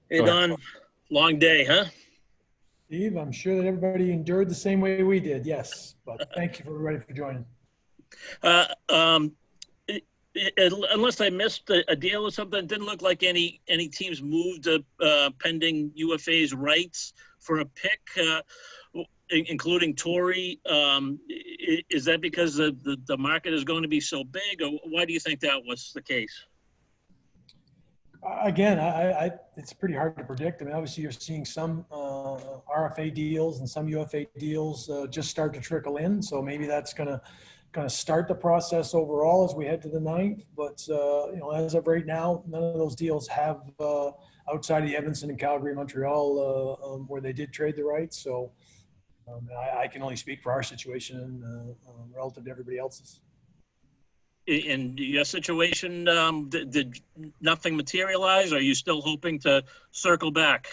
Hey, Don, long day, huh? Steve, I'm sure that everybody endured the same way we did, yes. But thank you for everybody for joining. Uh, um, Unless I missed a deal or something, it didn't look like any teams moved pending UFA's rights for a pick, including Torrey. Is that because the market is going to be so big, or why do you think that was the case? Again, it's pretty hard to predict. I mean, obviously, you're seeing some RFA deals and some UFA deals just start to trickle in. So maybe that's going to start the process overall as we head to the 9th. But as of right now, none of those deals have outside of the Edmonton and Calgary, Montreal, where they did trade the rights. So I can only speak for our situation relative to everybody else's. In your situation, did nothing materialize? Or are you still hoping to circle back?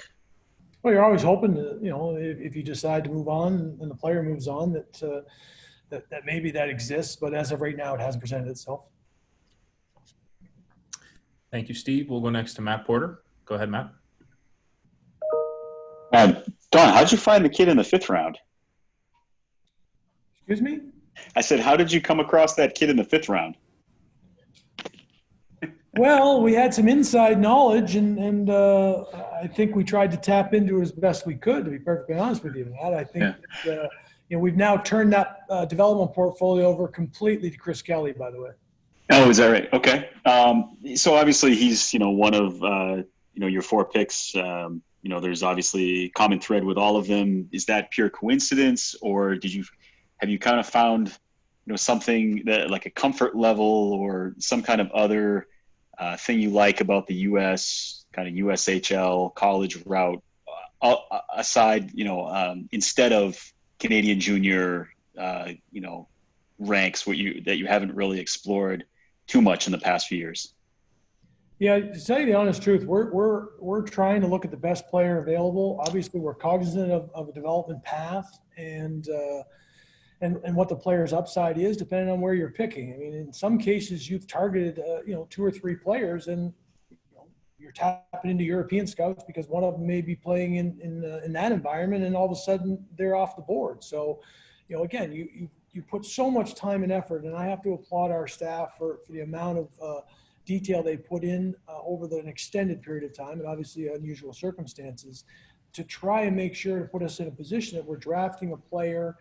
Well, you're always hoping to, if you decide to move on and the player moves on, that maybe that exists. But as of right now, it hasn't presented itself. Thank you, Steve. We'll go next to Matt Porter. Go ahead, Matt. Don, how'd you find the kid in the 5th round? Excuse me? I said, how did you come across that kid in the 5th round? Well, we had some inside knowledge, and I think we tried to tap into it as best we could, to be perfectly honest with you, Matt. I think that, we've now turned that development portfolio over completely to Chris Kelly, by the way. Oh, is that right? Okay. So obviously he's, one of, your 4 picks. There's obviously a common thread with all of them. Is that pure coincidence, or have you kind of found, something that like a comfort level or some kind of other thing you like about the U.S. kind of USHL college route aside, instead of Canadian junior, ranks that you haven't really explored too much in the past few years? Yeah, to tell you the honest truth, we're trying to look at the best player available. Obviously, we're cognizant of a development path and what the player's upside is, depending on where you're picking. I mean, in some cases, you've targeted 2 or 3 players, and you're tapping into European scouts because one of them may be playing in that environment, and all of a sudden they're off the board. So, again, you put so much time and effort, and I have to applaud our staff for the amount of detail they put in over an extended period of time, and obviously unusual circumstances, to try and make sure to put us in a position that we're drafting a player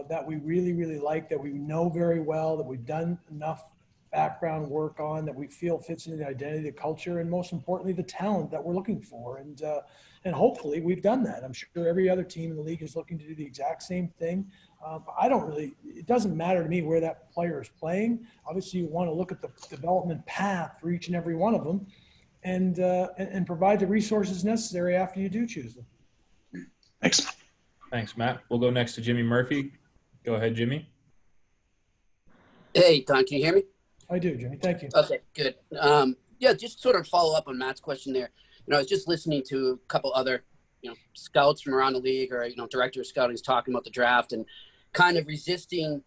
that we really, really like, that we know very well, that we've done enough background work on, that we feel fits into the identity, the culture, and most importantly, the talent that we're looking for. And hopefully we've done that. I'm sure every other team in the league is looking to do the exact same thing. It doesn't matter to me where that player is playing. Obviously, you want to look at the development path for each and every one of them and provide the resources necessary after you do choose them. Thanks, Matt. We'll go next to Jimmy Murphy. Go ahead, Jimmy. Hey, Don, can you hear me? I do, Jimmy. Thank you. Okay, good. Just sort of follow up on Matt's question there. I was just listening to a couple other, scouts from around the league or, director of scouting is talking about the draft and kind of resisting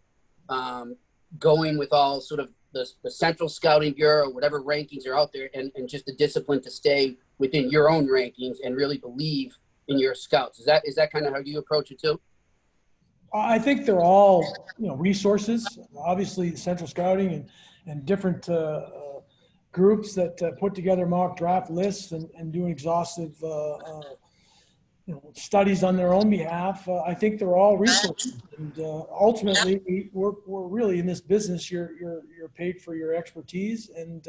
going with all sort of the central scouting bureau, whatever rankings are out there, and just the discipline to stay within your own rankings and really believe in your scouts. Is that kind of how you approach it too? I think they're all, resources. Obviously, central scouting and different groups that put together mock draft lists and do exhaustive, studies on their own behalf. I think they're all resources. And ultimately, we're really in this business. You're paid for your expertise and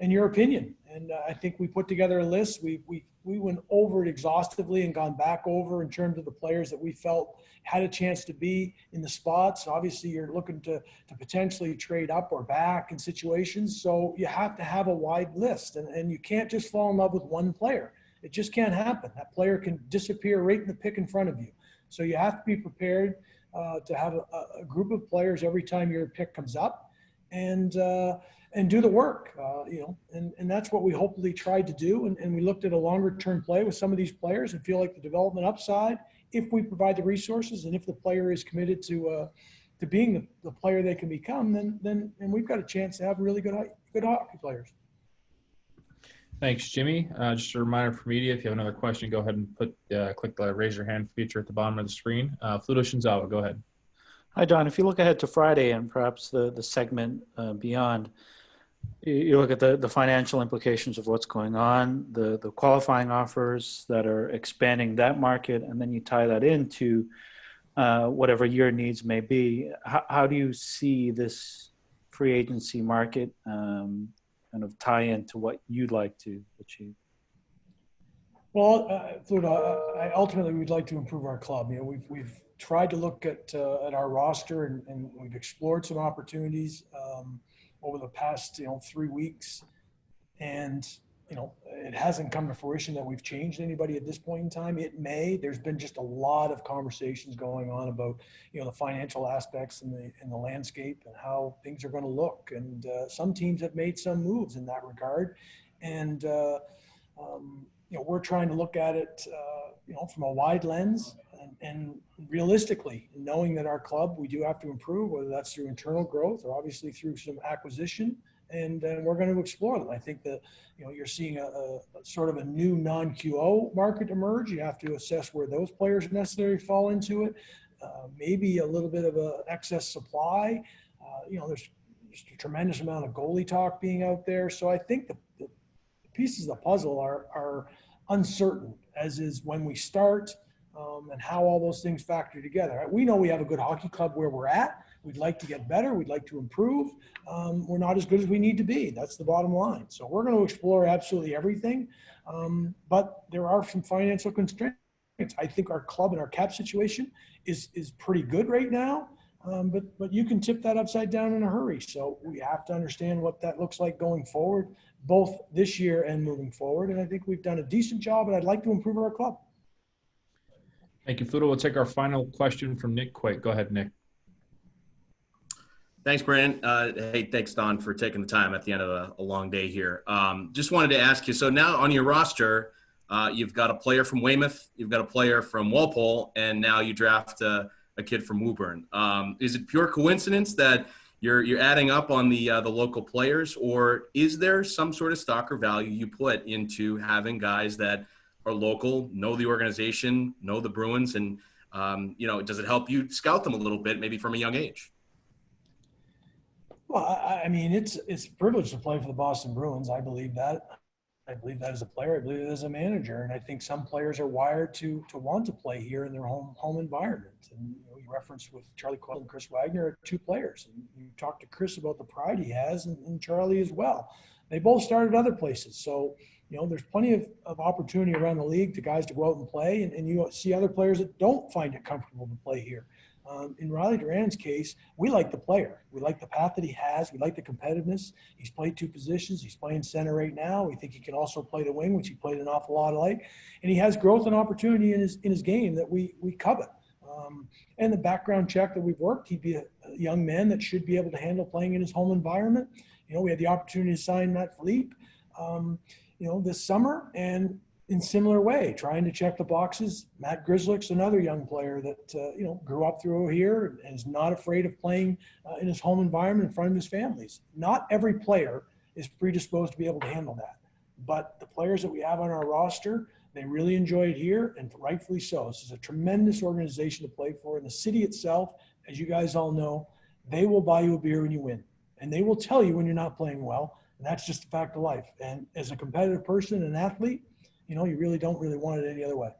your opinion. And I think we put together a list. We went over it exhaustively and gone back over in terms of the players that we felt had a chance to be in the spots. Obviously, you're looking to potentially trade up or back in situations. So you have to have a wide list, and you can't just fall in love with one player. It just can't happen. That player can disappear right in the pick in front of you. So you have to be prepared to have a group of players every time your pick comes up and do the work, and that's what we hopefully tried to do. And we looked at a longer term play with some of these players and feel like the development upside, if we provide the resources and if the player is committed to being the player they can become, then we've got a chance to have really good hockey players. Thanks, Jimmy. Just a reminder for media, if you have another question, go ahead and click the raise your hand feature at the bottom of the screen. Fluto Shinzawa, go ahead. Hi, Don. If you look ahead to Friday and perhaps the segment beyond, you look at the financial implications of what's going on, the qualifying offers that are expanding that market, and then you tie that into whatever your needs may be. How do you see this free agency market kind of tie into what you'd like to achieve? Well, Fluto, ultimately we'd like to improve our club. You know, we've tried to look at our roster and we've explored some opportunities over the past 3 weeks, and it hasn't come to fruition that we've changed anybody at this point in time. It may. There's been just a lot of conversations going on about the financial aspects and the landscape and how things are going to look, and some teams have made some moves in that regard, and we're trying to look at it from a wide lens and realistically, knowing that our club, we do have to improve, whether that's through internal growth or obviously through some acquisition, and we're going to explore them. I think that you're seeing a sort of a new non-QO market emerge. You have to assess where those players necessarily fall into it. Maybe a little bit of a excess supply. There's just a tremendous amount of goalie talk being out there. So I think the pieces of the puzzle are uncertain, as is when we start and how all those things factor together. We know we have a good hockey club where we're at. We'd like to get better. We'd like to improve. We're not as good as we need to be. That's the bottom line. So we're going to explore absolutely everything. But there are some financial constraints. I think our club and our cap situation is pretty good right now. But you can tip that upside down in a hurry. So we have to understand what that looks like going forward, both this year and moving forward. And I think we've done a decent job, and I'd like to improve our club. Thank you, Fluto. We'll take our final question from Nick Coit. Go ahead, Nick. Thanks, Brandon. Hey, thanks, Don, for taking the time at the end of a long day here. Just wanted to ask you, so now on your roster, you've got a player from Weymouth, you've got a player from Walpole, and now you draft a kid from Woburn. Is it pure coincidence that you're adding up on the local players, or is there some sort of stock or value you put into having guys that are local, know the organization, know the Bruins, and does it help you scout them a little bit, maybe from a young age? Well, I mean, it's a privilege to play for the Boston Bruins. I believe that. I believe that as a player. I believe it as a manager. And I think some players are wired to want to play here in their home environment. And you referenced with Charlie Coyle and Chris Wagner are two players. And you talked to Chris about the pride he has, and Charlie as well. They both started other places. So, there's plenty of opportunity around the league to guys to go out and play. And you see other players that don't find it comfortable to play here. In Riley Duran's case, we like the player. We like the path that he has. We like the competitiveness. He's played two positions. He's playing center right now. We think he can also play the wing, which he played an awful lot like. And he has growth and opportunity in his game that we covet. And the background check that we've worked, he'd be a young man that should be able to handle playing in his home environment. We had the opportunity to sign Matt Philippe, this summer, and in similar way, trying to check the boxes. Matt Grzelcyk's another young player that, grew up through here and is not afraid of playing in his home environment in front of his families. Not every player is predisposed to be able to handle that. But the players that we have on our roster, they really enjoy it here, and rightfully so. This is a tremendous organization to play for. And the city itself, as you guys all know, they will buy you a beer when you win. And they will tell you when you're not playing well. And that's just a fact of life. And as a competitive person, an athlete, you really don't want it any other way.